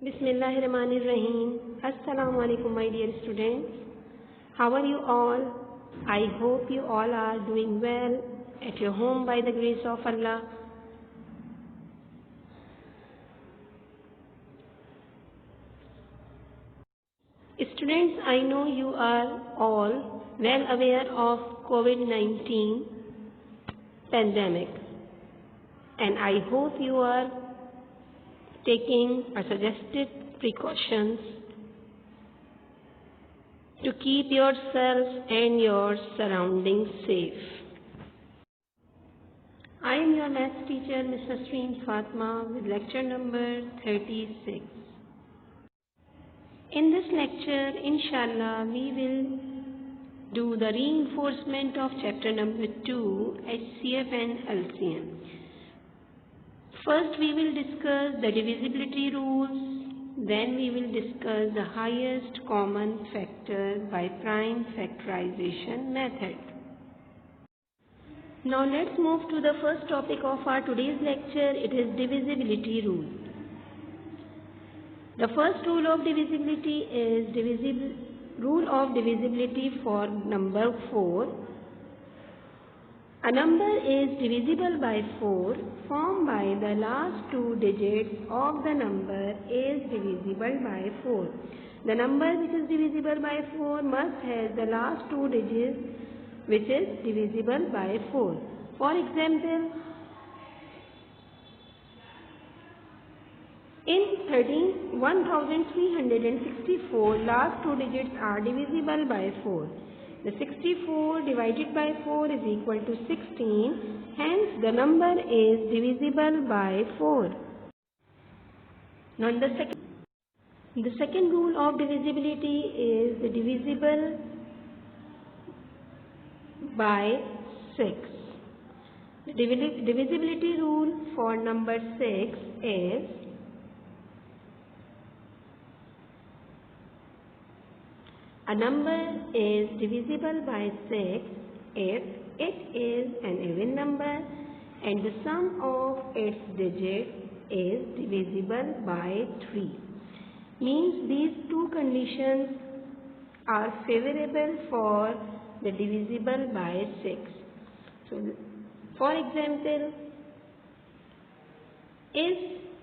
Bismillahirrahmanirrahim. Assalamu alaikum, my dear students. How are you all? I hope you all are doing well at your home by the grace of Allah. Students, I know you are all well aware of COVID-19 pandemic, and I hope you are taking or suggested precautions to keep yourself and your surroundings safe. I am your maths teacher, Ms. Nasreen Fatma, with lecture number 36. In this lecture, inshallah, we will do the reinforcement of chapter number 2, HCF and LCM. First, we will discuss the divisibility rules. Then we will discuss the highest common factor by prime factorization method. Now let's move to the first topic of our today's lecture. It is divisibility rule. The first rule of divisibility is rule of divisibility for number 4. A number is divisible by 4 formed by the last 2 digits of the number is divisible by 4. The number which is divisible by 4 must have the last 2 digits which is divisible by 4. For example, in 1364, last 2 digits are divisible by 4. The 64 divided by 4 is equal to 16. Hence, the number is divisible by 4. Now, the second rule of divisibility is the divisible by 6. The divisibility rule for number 6 is a number is divisible by 6 if it is an even number and the sum of its digits is divisible by 3. Means these two conditions are favorable for the divisible by 6. So, for example, is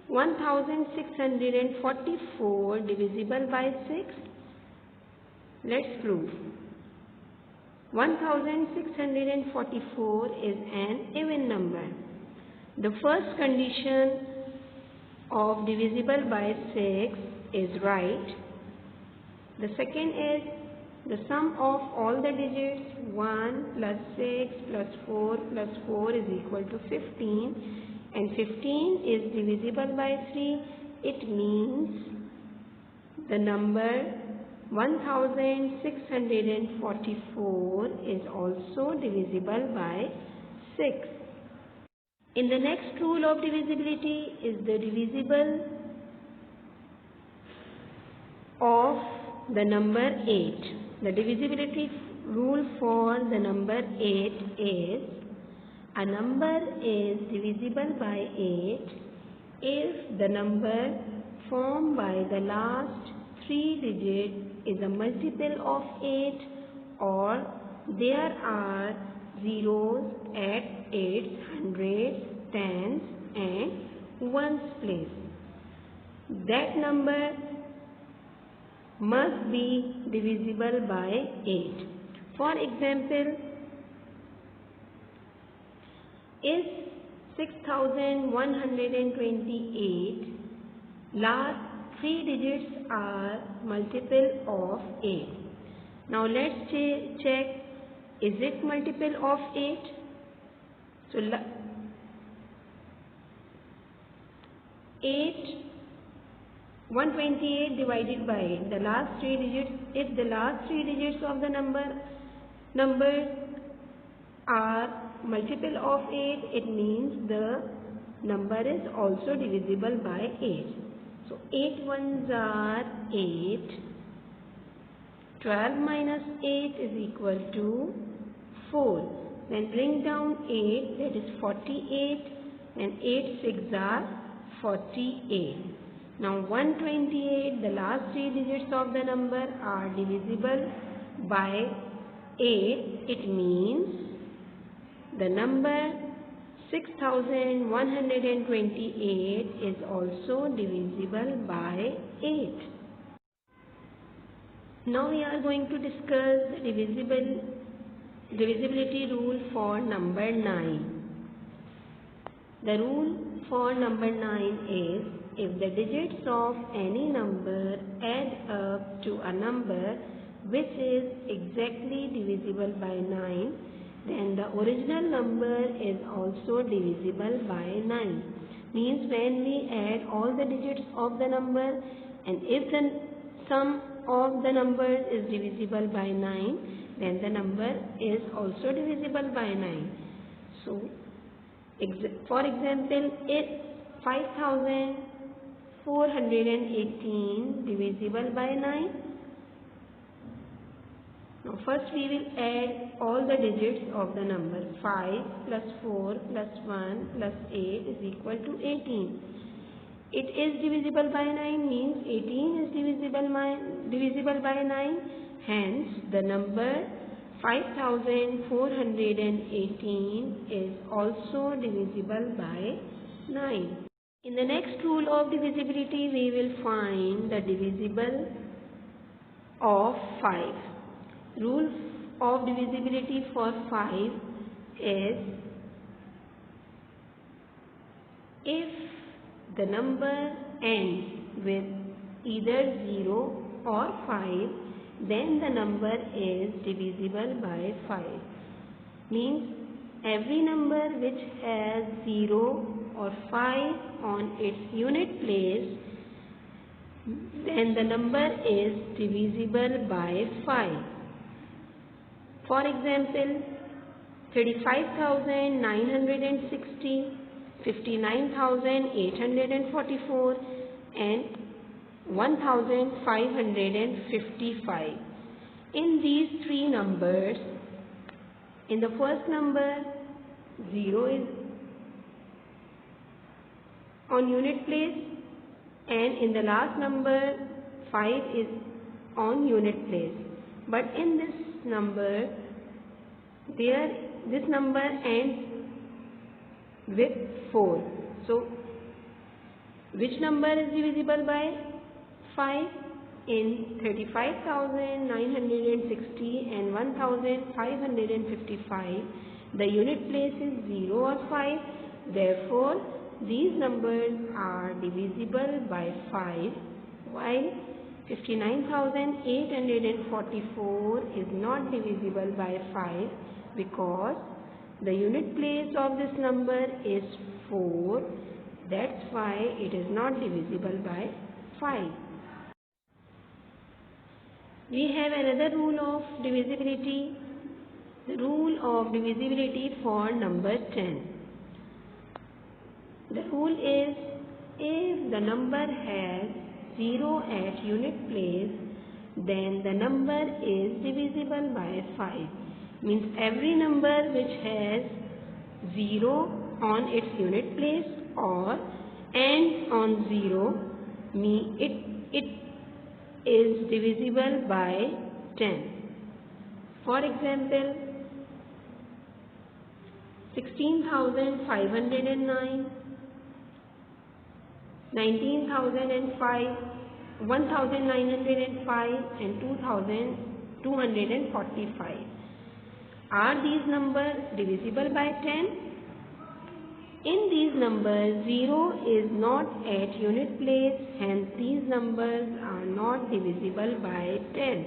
1644 divisible by 6? Let's prove. 1644 is an even number. The first condition of divisible by 6 is right. The second is the sum of all the digits 1 plus 6 plus 4 plus 4 is equal to 15, and 15 is divisible by 3. It means the number 1644 is also divisible by 6. In the next rule of divisibility is the divisible of the number 8. The divisibility rule for the number 8 is a number is divisible by 8 if the number formed by the last 3 digits is a multiple of 8 or there are zeros at 8s, 100s, 10s and 1s place. That number must be divisible by 8. For example, is 6128 last 3 digits are multiple of 8. Now let's check, is it multiple of 8? So 128 divided by 8, the last 3 digits, if the last 3 digits of the numbers are multiple of 8, it means the number is also divisible by 8. So 8 ones are 8. 12 minus 8 is equal to 4. Then bring down 8, that is 48, and 8 6 are 48. Now 128, the last three digits of the number are divisible by 8. It means the number 6128 is also divisible by 8. Now we are going to discuss the divisibility rule for number 9. The rule for number 9 is, if the digits of any number add up to a number which is exactly divisible by 9, then the original number is also divisible by 9. Means when we add all the digits of the number, and if the sum of the numbers is divisible by 9, then the number is also divisible by 9. So, for example, is 5418 divisible by 9? Now first we will add all the digits of the number. 5 plus 4 plus 1 plus 8 is equal to 18. It is divisible by 9, means 18 is divisible by 9. Hence the number 5418 is also divisible by 9. In the next rule of divisibility, we will find the divisible of 5. Rule of divisibility for 5 is, if the number ends with either 0 or 5, then the number is divisible by 5. Means every number which has 0 or 5 on its unit place, then the number is divisible by 5. For example, 35,960, 59,844 and 1,555. In these three numbers, in the first number 0 is on unit place, and in the last number 5 is on unit place. But in this number, this number ends with 4. So which number is divisible by 5? In 35,960 and 1,555, the unit place is 0 or 5. Therefore, these numbers are divisible by 5, while 59,844 is not divisible by 5 because the unit place of this number is 4. That's why it is not divisible by 5. We have another rule of divisibility, the rule of divisibility for number 10. The rule is, if the number has 0 at unit place, then the number is divisible by 5. Means every number which has 0 on its unit place or ends on 0, it is divisible by 10. For example, 16,509, 19,005, 1,905 and 2,245. Are these numbers divisible by 10? In these numbers, 0 is not at unit place, hence these numbers are not divisible by 10.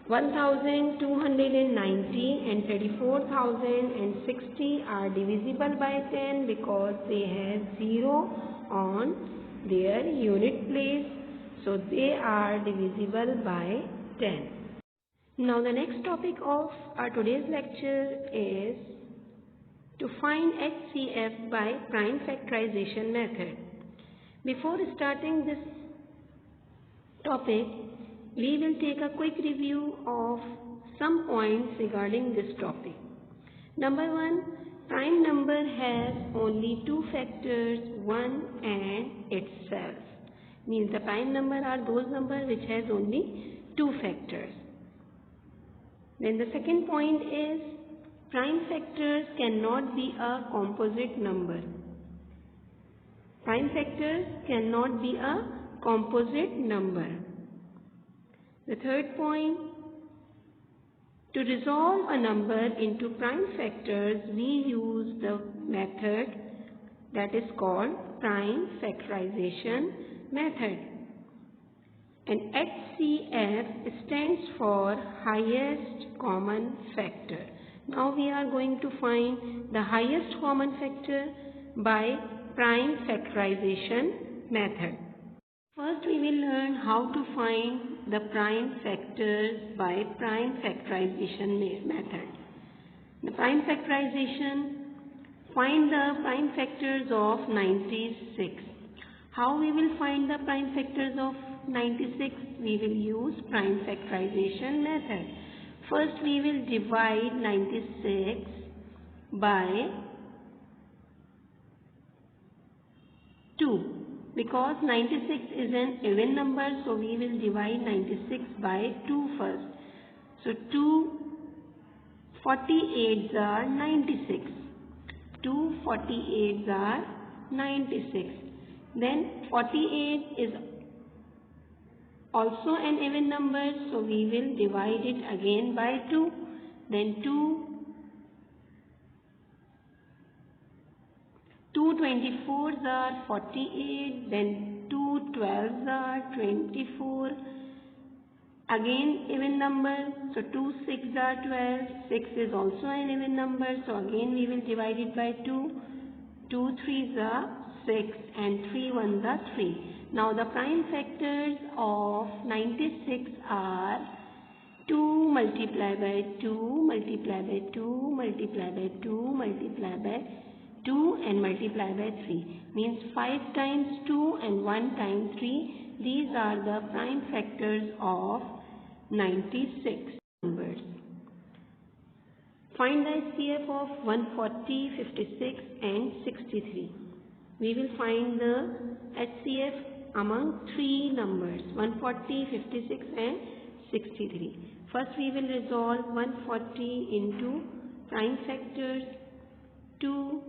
1,290 and 34,060 are divisible by 10 because they have 0 on their unit place, so they are divisible by 10. Now the next topic of our today's lecture is to find HCF by prime factorization method. Before starting this topic, we will take a quick review of some points regarding this topic. Number 1, prime number has only two factors, 1 and itself. Means the prime number are those numbers which has only two factors. Then the second point is prime factors cannot be a composite number. Prime factors cannot be a composite number. The third point, to resolve a number into prime factors, we use the method that is called prime factorization method. And HCF stands for highest common factor. Now we are going to find the highest common factor by prime factorization method. First we will learn how to find the prime factors by prime factorization method. The prime factorization, find the prime factors of 96. How we will find the prime factors of 96? We will use prime factorization method. First we will divide 96 by 2. Because 96 is an even number, so we will divide 96 by 2 first. So 2 48s are 96. 2 48s are 96. Then 48 is also an even number, so we will divide it again by 2. Then 2 24s are 48, then 2 12s are 24. Again even number, so 2 6s are 12. 6 is also an even number, so again we will divide it by 2. 2 3s are 6 and 3 1s are 3. Now the prime factors of 96 are 2 multiplied by 2 multiplied by 2 multiplied by 2 multiplied by 2 and multiply by 3. Means 5 times 2 and 1 times 3. These are the prime factors of 96 numbers. Find the HCF of 140, 56 and 63. We will find the HCF among three numbers, 140, 56 and 63. First we will resolve 140 into prime factors. 2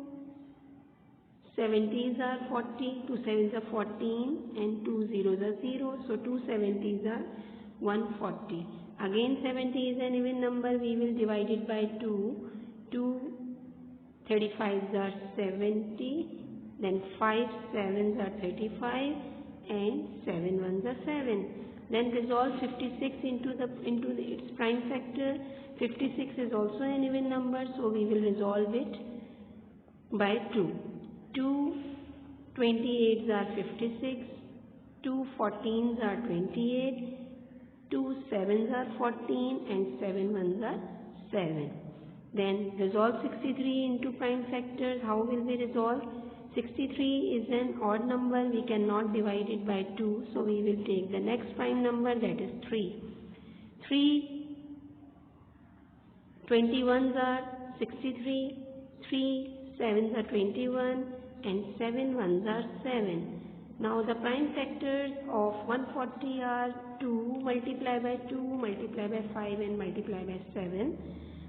70s are 40, 2 7s are 14 and 2 zeros are 0. So 2 70s are 140. Again 70 is an even number, we will divide it by 2. 2 35s are 70, then 5 7s are 35 and 7 1s are 7. Then resolve 56 into its prime factor. 56 is also an even number, so we will resolve it by 2. 2 28s are 56, 2 14s are 28, 2 7s are 14 and 7 1s are 7. Then resolve 63 into prime factors. How will we resolve? 63 is an odd number, we cannot divide it by 2, so we will take the next prime number, that is 3. 3 21s are 63, 3 7s are 21 and 7 1s are 7. Now the prime factors of 140 are 2 multiplied by 2 multiplied by 5 and multiplied by 7.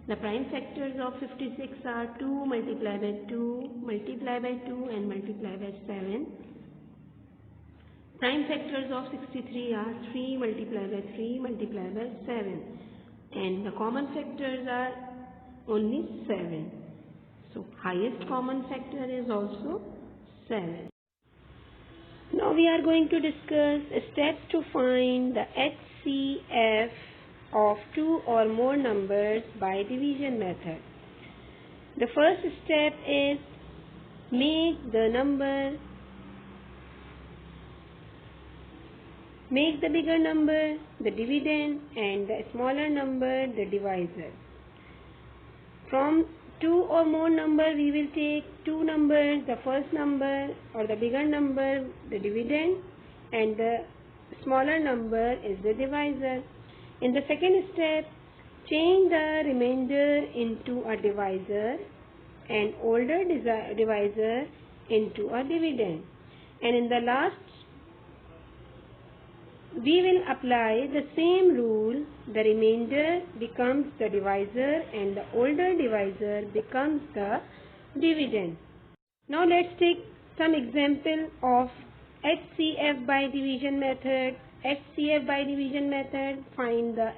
The prime factors of 56 are 2 multiplied by 2 multiplied by 2 and multiplied by 7. Prime factors of 63 are 3 multiplied by 3 multiplied by 7. And the common factors are only 7. So highest common factor is also 7. Now we are going to discuss steps to find the HCF of two or more numbers by division method. The first step is make the bigger number the dividend and the smaller number the divisor. From two or more number we will take two numbers, the first number or the bigger number the dividend and the smaller number is the divisor. In the second step, change the remainder into a divisor an older divisor into a dividend. And in the last, we will apply the same rule. The remainder becomes the divisor and the older divisor becomes the dividend. Now let's take some example of HCF by division method. HCF by division method, find the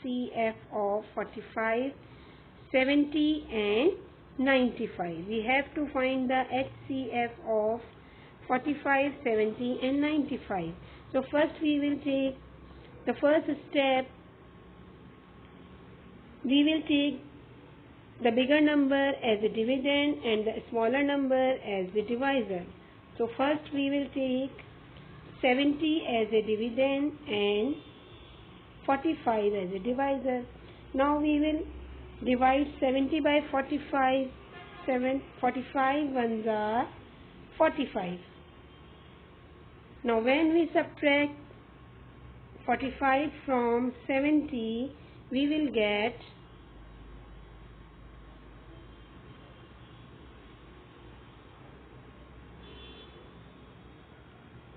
HCF of 45, 70 and 95. We have to find the HCF of 45, 70 and 95. So first we will take the first step. We will take the bigger number as a dividend and the smaller number as the divisor. So first we will take 70 as a dividend and 45 as a divisor. Now we will divide 70 by 45. 45 ones are 45. Now when we subtract 45 from 70, we will get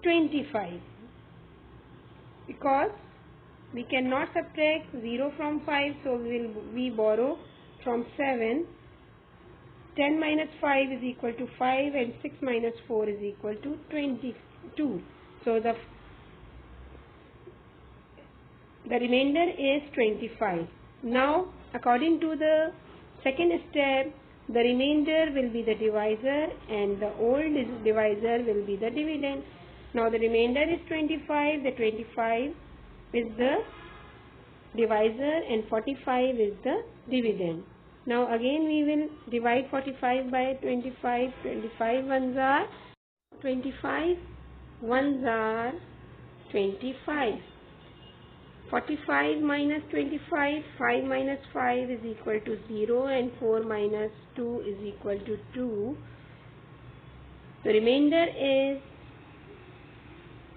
25, because we cannot subtract 0 from 5, so we borrow from 7. 10 minus 5 is equal to 5 and 6 minus 4 is equal to 22. So the remainder is 25. Now according to the second step, the remainder will be the divisor and the old divisor will be the dividend. Now the remainder is 25, the 25 is the divisor and 45 is the dividend. Now again we will divide 45 by 25. 25 ones are 25. Ones are 25. 45 minus 25. 5 minus 5 is equal to 0 and 4 minus 2 is equal to 2. The remainder is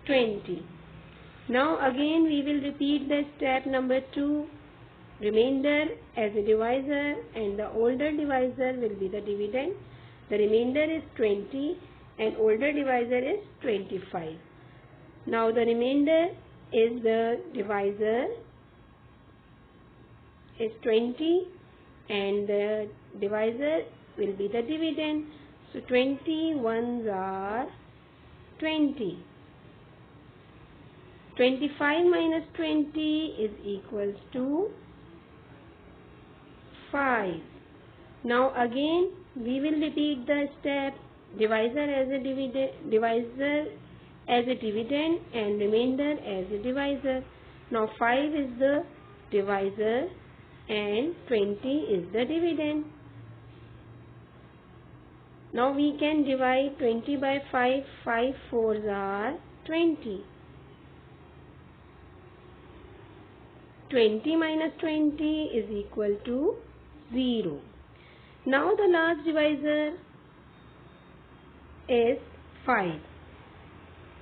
20. Now again we will repeat the step number 2. Remainder as a divisor and the older divisor will be the dividend. The remainder is 20 and older divisor is 25. Now the remainder is the divisor is 20 and the divisor will be the dividend. So 20 ones are 20. 25 minus 20 is equals to 5. Now again we will repeat the step. Divisor as a dividend and remainder as a divisor. Now 5 is the divisor and 20 is the dividend. Now we can divide 20 by 5. 5 fours are 20. 20 minus 20 is equal to 0. Now the last divisor is 5.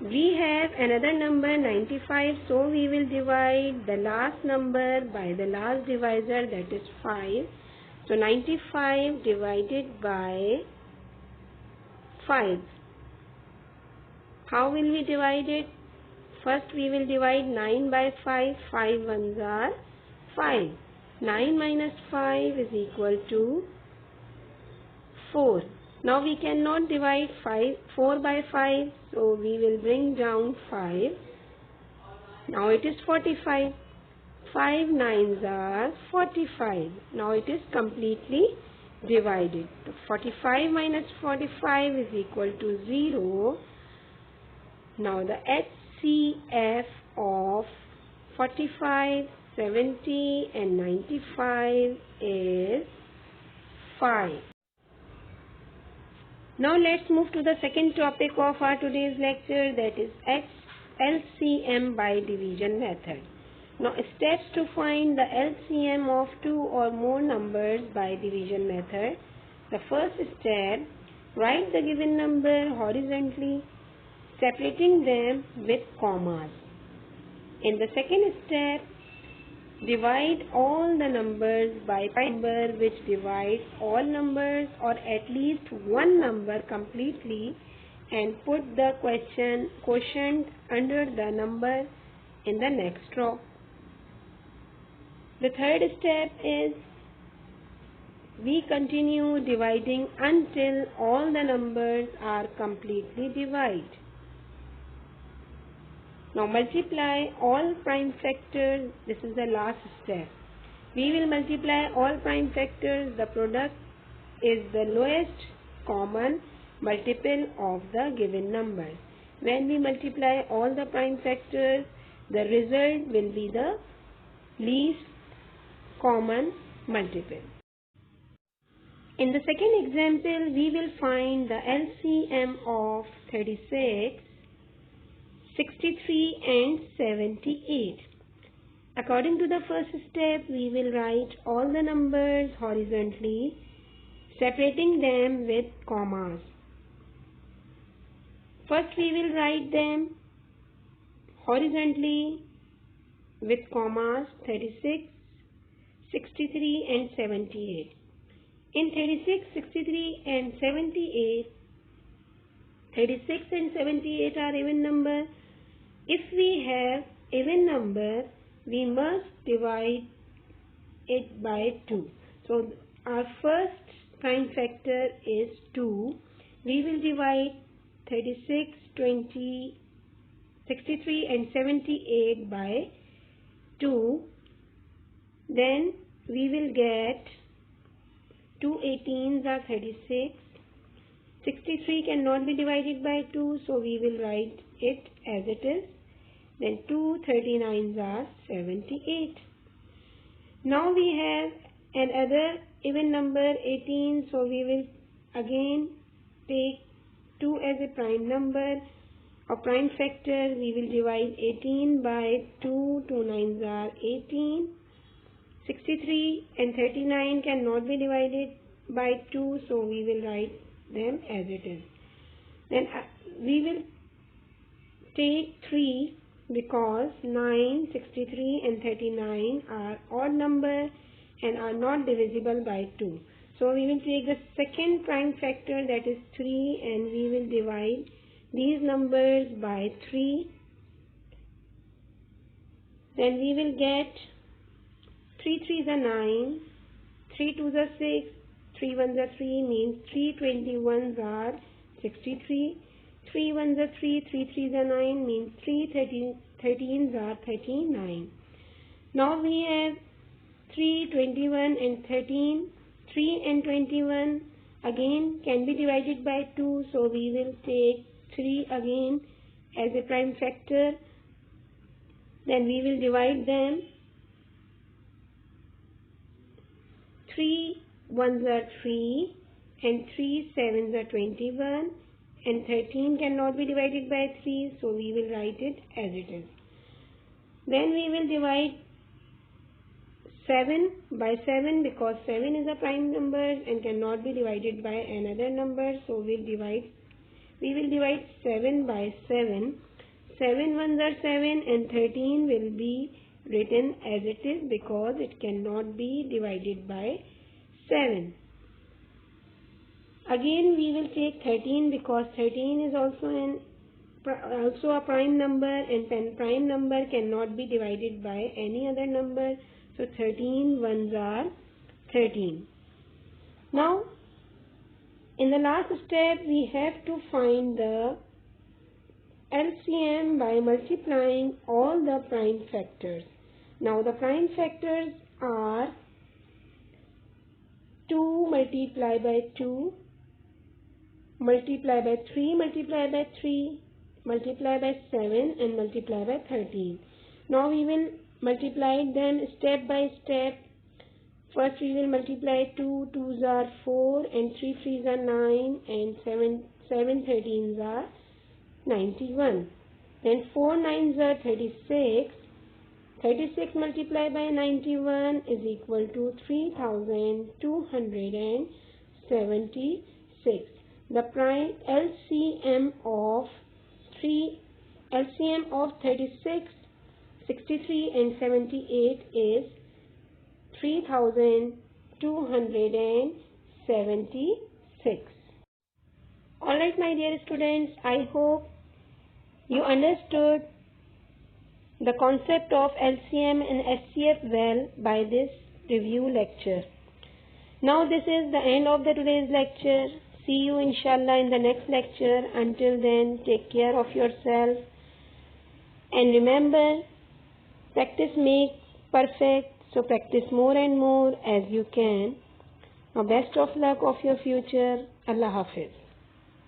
We have another number 95, so we will divide the last number by the last divisor, that is 5. So 95 divided by 5. How will we divide it? First we will divide 9 by 5. 5 ones are 5. 9 minus 5 is equal to 4. Now we cannot divide 4 by 5, so we will bring down 5. Now it is 45. 5 nines are 45. Now it is completely divided. So 45 minus 45 is equal to 0. Now the HCF of 45, 70 and 95 is 5. Now let's move to the second topic of our today's lecture, that is LCM by division method. Now steps to find the LCM of two or more numbers by division method. The first step, write the given number horizontally, separating them with commas. In the second step, Divide all the numbers by number which divides all numbers or at least one number completely and put the quotient under the number in the next row. The third step is we continue dividing until all the numbers are completely divided. Now multiply all prime factors. This is the last step. We will multiply all prime factors. The product is the lowest common multiple of the given number. When we multiply all the prime factors, the result will be the least common multiple. In the second example, we will find the LCM of 36, 63 and 78. According to the first step, we will write all the numbers horizontally, separating them with commas. First, we will write them horizontally with commas 36, 63 and 78. In 36, 63 and 78, 36 and 78 are even number. If we have even number, we must divide it by 2. So our first prime factor is 2. We will divide 36, 20, 63 and 78 by 2. Then we will get 2 18s are 36. 63 cannot be divided by 2, so we will write it as it is. Then 2 39s are 78. Now we have another even number 18, so we will again take 2 as a prime number or prime factor. We will divide 18 by 2. 2 9s are 18. 63 and 39 cannot be divided by 2, so we will write them as it is. Then we will take 3 because 9, 63 and 39 are odd number and are not divisible by 2. So we will take the second prime factor, that is 3, and we will divide these numbers by 3. Then we will get 3 3s are 9, 3 2s are 6, 3 1s are 3, means 3 21s are 63, 3 1s are 3, 3 3s are 9, means 3 13s are 39. Now we have 3 21 and 13. 3 and 21 again can be divided by 2, so we will take 3 again as a prime factor. Then we will divide them. 3 1s are 3 and 3 7s are 21, and 13 cannot be divided by 3, so we will write it as it is. Then we will divide 7 by 7 because 7 is a prime number and cannot be divided by another number, so we will divide 7 by 7. 7 1s are 7 and 13 will be written as it is because it cannot be divided by 7. Again we will take 13 because 13 is also a prime number, and prime number cannot be divided by any other number, so 13 1s are 13. Now in the last step we have to find the LCM by multiplying all the prime factors. Now the prime factors are 2 multiplied by 2, multiply by 3, multiply by 3, multiply by 7 and multiply by 13. Now we will multiply them step by step. First we will multiply 2 2s are 4 and 3 3s are 9 and 7 13s are 91. Then 4 9s are 36. 36 multiplied by 91 is equal to 3276. The prime LCM of 36, 63 and 78 is 3276. Alright, my dear students, I hope you understood the concept of LCM and HCF well by this review lecture. Now this is the end of today's lecture. See you inshallah in the next lecture. Until then, take care of yourself. And remember, practice makes perfect. So practice more and more as you can. Now best of luck of your future. Allah Hafiz.